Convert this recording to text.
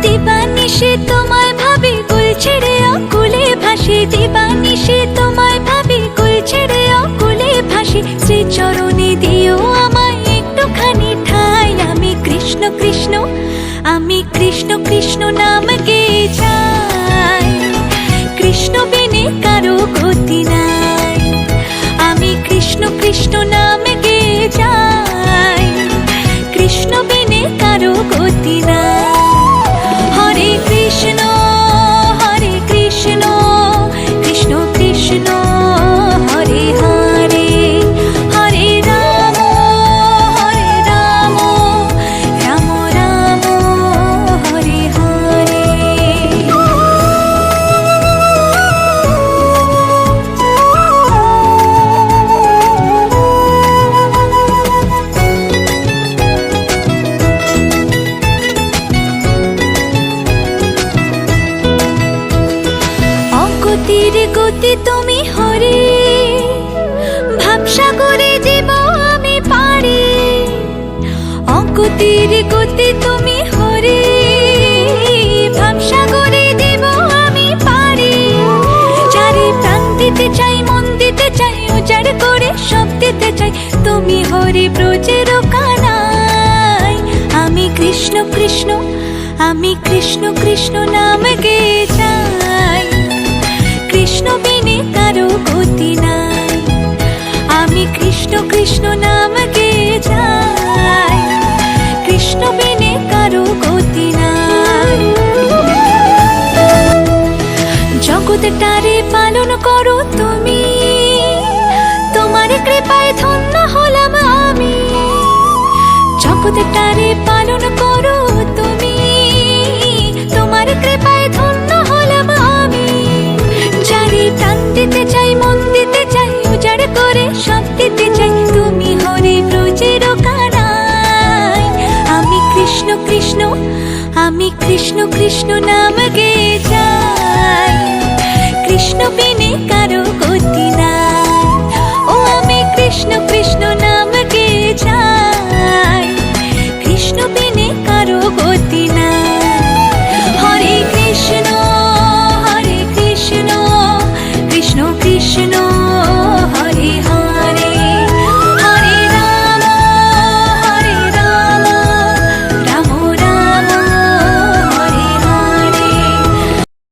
দিবানিশি তোমায় ভাবি, কুল ছেড়ে অকুলে ভাসি। দিবানিশি তোমায় ভাবি, কুল ছেড়ে অকুলে ভাসি। শ্রীচরণে দিও আমায় একটুখানি ঠাঁই। আমি কৃষ্ণ কৃষ্ণ, আমি কৃষ্ণ কৃষ্ণ নাম গেয়ে যাই। কৃষ্ণ বিনে কারো গতি নাই। আমি কৃষ্ণ কৃষ্ণ নাম গেয়ে যাই। কৃষ্ণ বিনে কারো গতি নাই। হরে কৃষ্ণ হরে কৃষ্ণ, কৃষ্ণ কৃষ্ণ হরে হরে। হরে রাম রাম রাম হরে হরে। অগতির গতি তুমি হরে, ভাবসাগরে জীব আমি পারি। অগতির গতি তুমি হরে, ভাবসাগরে জীব আমি পারি। চারি প্রাণ দিতে চাই, মন দিতে চাই, উজাড় করে সব দিতে চাই। তুমি হরি ব্রজের কানাই। আমি কৃষ্ণ কৃষ্ণ, আমি কৃষ্ণ কৃষ্ণ নাম গেয়ে যাই। কৃষ্ণ বিনে কারো গতি নাই। আমি কৃষ্ণ কৃষ্ণ নাম গেয়ে যাই। কৃষ্ণ বিনে কারো গতি নাই। জগৎটারে পালন করো তুমি, তোমার কৃপায় ধন্য হলাম আমি। জগৎটারে পালন করো তুমি, তোমার কৃপায় ধন্য হলাম আমি। যারে প্রাণ দিতে চাই, মন দিতে চাই, উজাড় করে সব দিতে চাই। তুমি হরি ব্রজের কানাই। আমি কৃষ্ণ কৃষ্ণ, আমি কৃষ্ণ কৃষ্ণ নাম গেয়ে যাই। কৃষ্ণ বিনে কারো গতি নাই। ও আমি কৃষ্ণ কৃষ্ণ নাম গেয়ে যাই।